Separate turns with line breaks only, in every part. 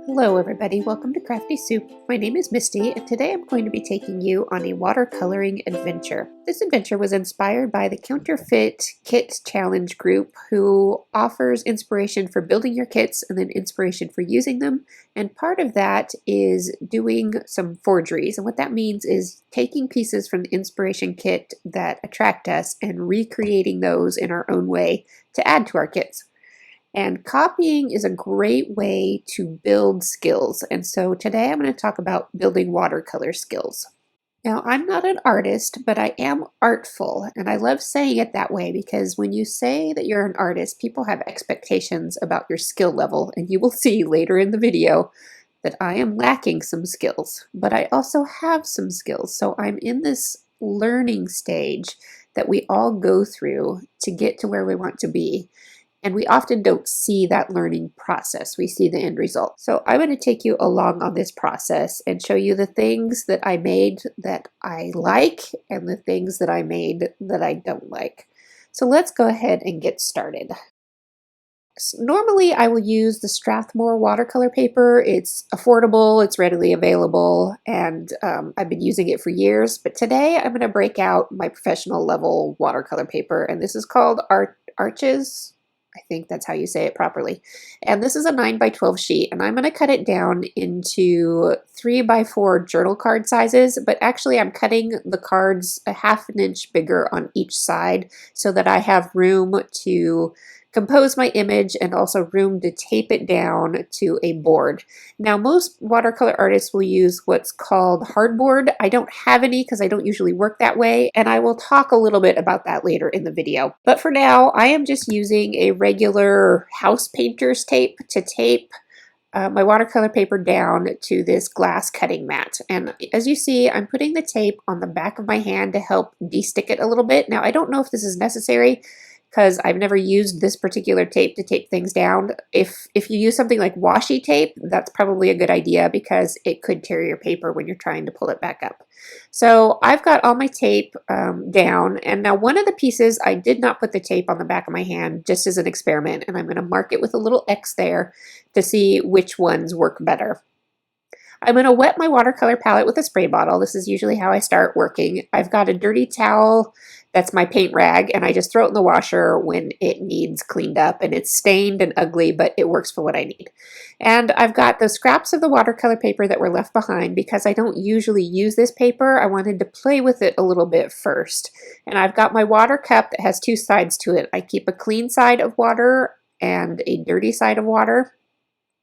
Hello everybody, welcome to Crafty Soup. My name is Misty and today I'm going to be taking you on a watercoloring adventure. This adventure was inspired by the Counterfeit Kit challenge group who offers inspiration for building your kits and then inspiration for using them, and part of that is doing some forgeries, and what that means is taking pieces from the inspiration kit that attract us and recreating those in our own way to add to our kits. And copying is a great way to build skills. And so today I'm going to talk about building watercolor skills. Now, I'm not an artist, but I am artful. And I love saying it that way because when you say that you're an artist, people have expectations about your skill level. And you will see later in the video that I am lacking some skills, but I also have some skills. So I'm in this learning stage that we all go through to get to where we want to be. And we often don't see that learning process. We see the end result. So I'm going to take you along on this process and show you the things that I made that I like and the things that I made that I don't like. So let's go ahead and get started. Normally I will use the Strathmore watercolor paper. It's affordable, it's readily available, and I've been using it for years. But today I'm going to break out my professional level watercolor paper, and this is called Arches. I think that's how you say it properly. And this is a 9x12 sheet, and I'm going to cut it down into 3x4 journal card sizes, but actually I'm cutting the cards a ½ inch bigger on each side so that I have room to compose my image and also room to tape it down to a board. Now, most watercolor artists will use what's called hardboard. I don't have any because I don't usually work that way, and I will talk a little bit about that later in the video. But for now, I am just using a regular house painter's tape to tape my watercolor paper down to this glass cutting mat. And as you see, I'm putting the tape on the back of my hand to help de-stick it a little bit. Now, I don't know if this is necessary, because I've never used this particular tape to tape things down. If you use something like washi tape, that's probably a good idea because it could tear your paper when you're trying to pull it back up. So I've got all my tape down, and now one of the pieces I did not put the tape on the back of my hand just as an experiment, and I'm going to mark it with a little X there to see which ones work better. I'm going to wet my watercolor palette with a spray bottle. This is usually how I start working. I've got a dirty towel, that's my paint rag, and I just throw it in the washer when it needs cleaned up, and it's stained and ugly, but it works for what I need. And I've got the scraps of the watercolor paper that were left behind because I don't usually use this paper. I wanted to play with it a little bit first. And I've got my water cup that has two sides to it. I keep a clean side of water and a dirty side of water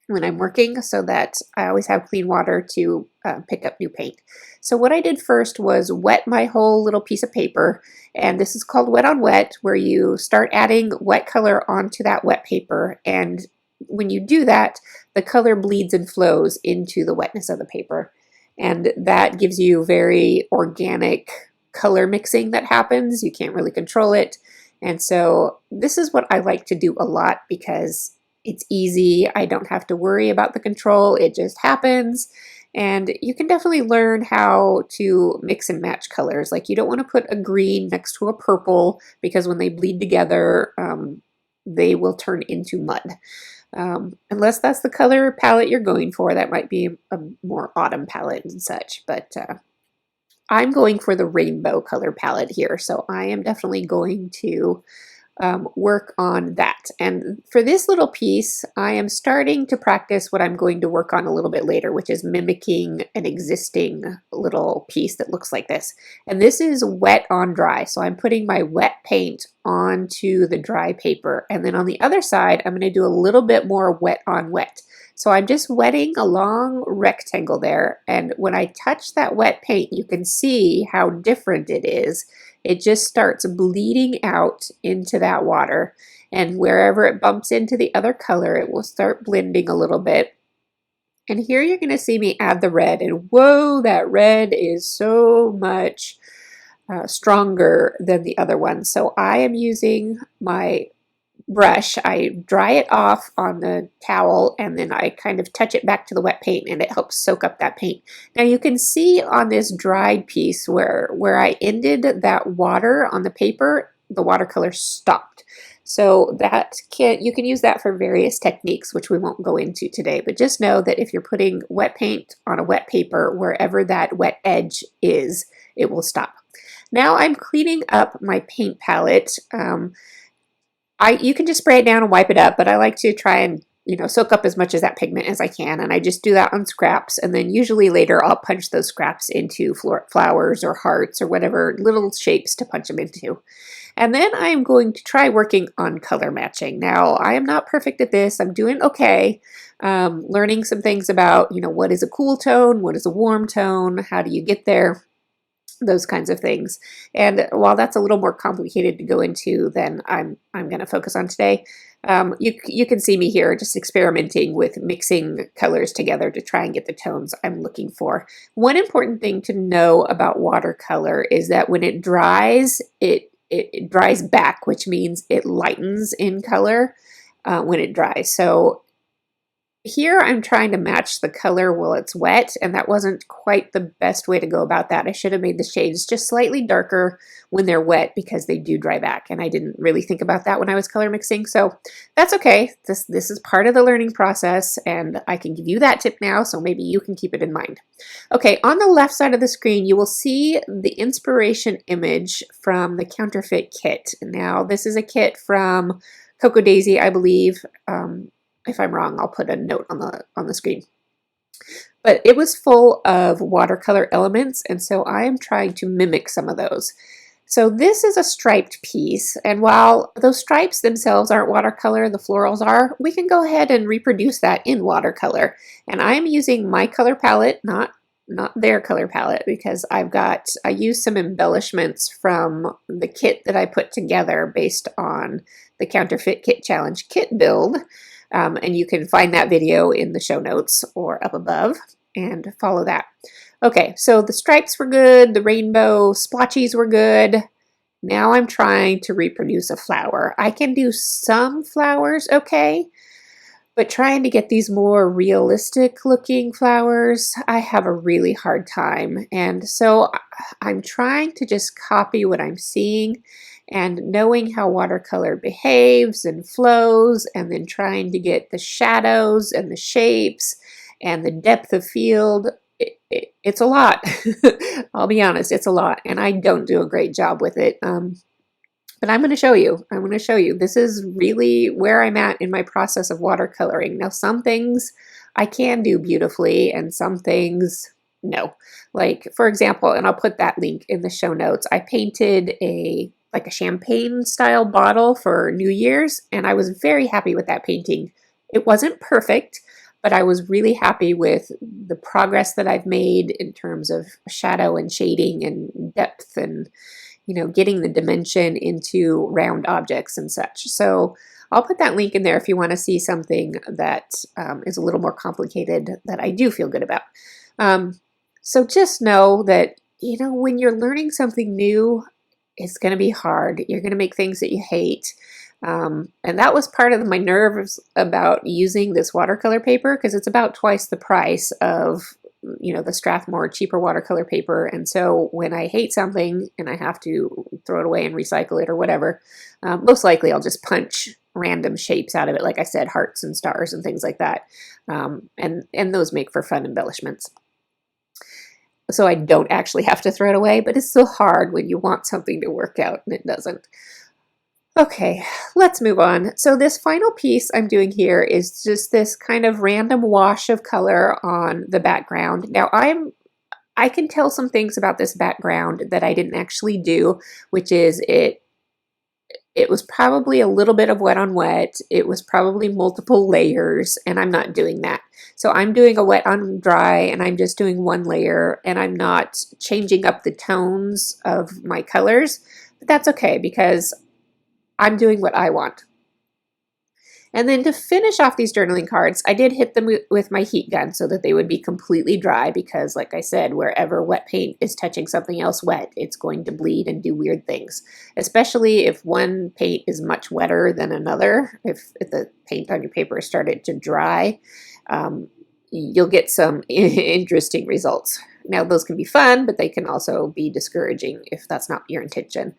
when I'm working so that I always have clean water to pick up new paint. So what I did first was wet my whole little piece of paper, and this is called wet on wet, where you start adding wet color onto that wet paper, and when you do that, the color bleeds and flows into the wetness of the paper, and that gives you very organic color mixing that happens. You can't really control it, and so this is what I like to do a lot because it's easy. I don't have to worry about the control. It just happens. And you can definitely learn how to mix and match colors. Like, you don't want to put a green next to a purple because when they bleed together, they will turn into mud. Unless that's the color palette you're going for. That might be a more autumn palette and such. But I'm going for the rainbow color palette here. So I am definitely going to work on that. And for this little piece, I am starting to practice what I'm going to work on a little bit later, which is mimicking an existing little piece that looks like this. And this is wet on dry. So I'm putting my wet paint onto the dry paper. And then on the other side, I'm going to do a little bit more wet on wet. So I'm just wetting a long rectangle there. And when I touch that wet paint, you can see how different it is. It just starts bleeding out into that water, and wherever it bumps into the other color, it will start blending a little bit. And here you're going to see me add the red, and whoa, that red is so much stronger than the other one. So I am using my brush, I dry it off on the towel, and then I kind of touch it back to the wet paint, and it helps soak up that paint. Now you can see on this dried piece where I ended that water on the paper, the watercolor stopped. So you can use that for various techniques, which we won't go into today, but just know that if you're putting wet paint on a wet paper, wherever that wet edge is, it will stop. Now I'm cleaning up my paint palette. You can just spray it down and wipe it up, but I like to try and soak up as much of that pigment as I can, and I just do that on scraps, and then usually later I'll punch those scraps into flowers or hearts or whatever little shapes to punch them into. And then I'm going to try working on color matching. Now, I am not perfect at this. I'm doing okay. Learning some things about, what is a cool tone, what is a warm tone, how do you get there, those kinds of things. And while that's a little more complicated to go into than I'm going to focus on today, you can see me here just experimenting with mixing colors together to try and get the tones I'm looking for. One important thing to know about watercolor is that when it dries, it dries back, which means it lightens in color when it dries. So here I'm trying to match the color while it's wet, and that wasn't quite the best way to go about that. I should have made the shades just slightly darker when they're wet because they do dry back, and I didn't really think about that when I was color mixing, so that's okay. This is part of the learning process, and I can give you that tip now, so maybe you can keep it in mind. Okay, on the left side of the screen, you will see the inspiration image from the Counterfeit Kit. Now, this is a kit from Coco Daisy, I believe. If I'm wrong, I'll put a note on the screen. But it was full of watercolor elements, and so I am trying to mimic some of those. So this is a striped piece, and while those stripes themselves aren't watercolor, the florals are, we can go ahead and reproduce that in watercolor. And I'm using my color palette, not their color palette, because I used some embellishments from the kit that I put together based on the Counterfeit Kit Challenge kit build. And you can find that video in the show notes or up above and follow that. Okay, so the stripes were good, the rainbow splotchies were good. Now I'm trying to reproduce a flower. I can do some flowers okay, but trying to get these more realistic looking flowers, I have a really hard time. And so I'm trying to just copy what I'm seeing and knowing how watercolor behaves and flows, and then trying to get the shadows and the shapes and the depth of field. It's a lot. I'll be honest, it's a lot, and I don't do a great job with it. But I'm going to show you. I'm going to show you. This is really where I'm at in my process of watercoloring. Now, some things I can do beautifully, and some things no. Like, for example, and I'll put that link in the show notes, I painted a champagne style bottle for New Year's, and I was very happy with that painting. It wasn't perfect, but I was really happy with the progress that I've made in terms of shadow and shading and depth and getting the dimension into round objects and such. So I'll put that link in there if you want to see something that is a little more complicated that I do feel good about. So just know that, when you're learning something new, it's going to be hard. You're going to make things that you hate. And that was part of my nerves about using this watercolor paper, because it's about twice the price of the Strathmore cheaper watercolor paper. And so when I hate something and I have to throw it away and recycle it or whatever, most likely I'll just punch random shapes out of it. Like I said, hearts and stars and things like that. And those make for fun embellishments. So I don't actually have to throw it away, but it's so hard when you want something to work out and it doesn't. Okay, let's move on. So this final piece I'm doing here is just this kind of random wash of color on the background. Now I can tell some things about this background that I didn't actually do, which is it was probably a little bit of wet on wet. It was probably multiple layers, and I'm not doing that. So I'm doing a wet on dry, and I'm just doing one layer, and I'm not changing up the tones of my colors. But that's okay, because I'm doing what I want. And then to finish off these journaling cards, I did hit them with my heat gun so that they would be completely dry, because like I said, wherever wet paint is touching something else wet, it's going to bleed and do weird things, especially if one paint is much wetter than another. If the paint on your paper started to dry, you'll get some interesting results. Now, those can be fun, but they can also be discouraging if that's not your intention.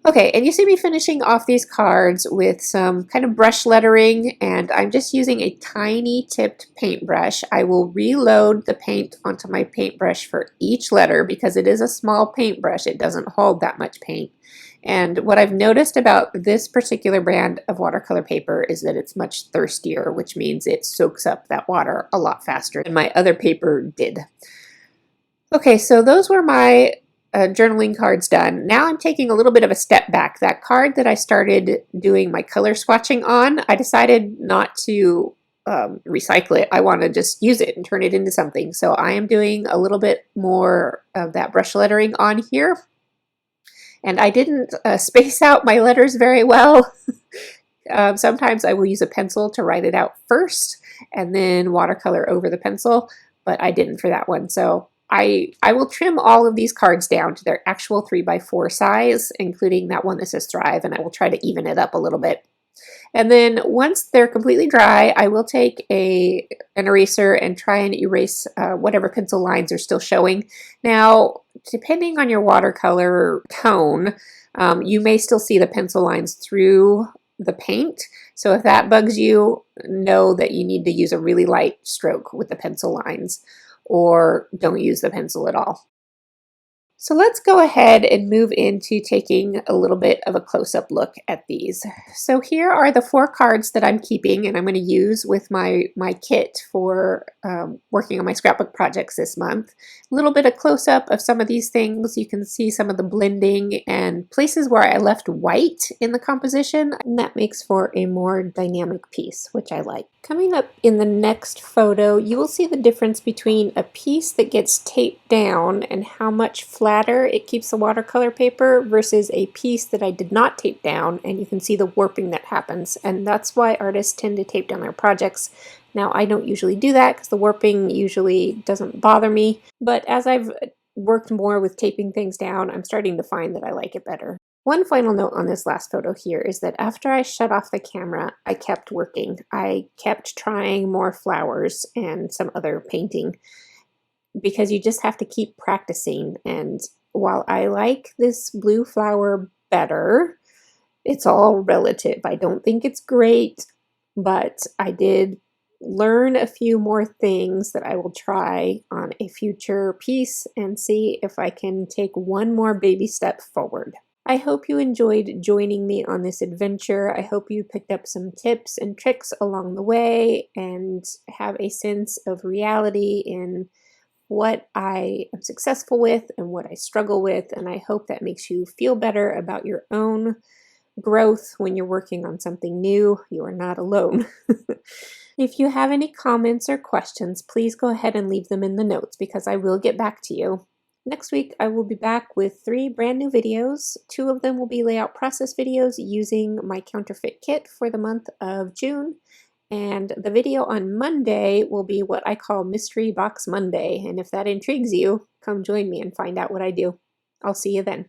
Okay, and you see me finishing off these cards with some kind of brush lettering, and I'm just using a tiny tipped paintbrush. I will reload the paint onto my paintbrush for each letter because it is a small paintbrush. It doesn't hold that much paint. And what I've noticed about this particular brand of watercolor paper is that it's much thirstier, which means it soaks up that water a lot faster than my other paper did. Okay, so those were my journaling cards done. Now I'm taking a little bit of a step back. That card that I started doing my color swatching on, I decided not to recycle it. I want to just use it and turn it into something. So I am doing a little bit more of that brush lettering on here. And I didn't space out my letters very well. Sometimes I will use a pencil to write it out first and then watercolor over the pencil, but I didn't for that one. So I will trim all of these cards down to their actual 3x4 size, including that one that says Thrive, and I will try to even it up a little bit. And then once they're completely dry, I will take an eraser and try and erase whatever pencil lines are still showing. Now, depending on your watercolor tone, you may still see the pencil lines through the paint. So if that bugs you, know that you need to use a really light stroke with the pencil lines, or don't use the pencil at all. So let's go ahead and move into taking a little bit of a close-up look at these. So here are the 4 cards that I'm keeping and I'm going to use with my kit for working on my scrapbook projects this month. A little bit of close-up of some of these things. You can see some of the blending and places where I left white in the composition, and that makes for a more dynamic piece, which I like. Coming up in the next photo, you will see the difference between a piece that gets taped down and how much flatter it keeps the watercolor paper versus a piece that I did not tape down, and you can see the warping that happens. And that's why artists tend to tape down their projects. Now, I don't usually do that because the warping usually doesn't bother me, but as I've worked more with taping things down, I'm starting to find that I like it better. One final note on this last photo here is that after I shut off the camera, I kept working. I kept trying more flowers and some other painting because you just have to keep practicing. And while I like this blue flower better, it's all relative. I don't think it's great, but I did learn a few more things that I will try on a future piece and see if I can take one more baby step forward. I hope you enjoyed joining me on this adventure. I hope you picked up some tips and tricks along the way and have a sense of reality in what I am successful with and what I struggle with, and I hope that makes you feel better about your own growth when you're working on something new. You are not alone. If you have any comments or questions, please go ahead and leave them in the notes because I will get back to you. Next week, I will be back with 3 brand new videos. 2 of them will be layout process videos using my Counterfeit Kit for the month of June. And the video on Monday will be what I call Mystery Box Monday. And if that intrigues you, come join me and find out what I do. I'll see you then.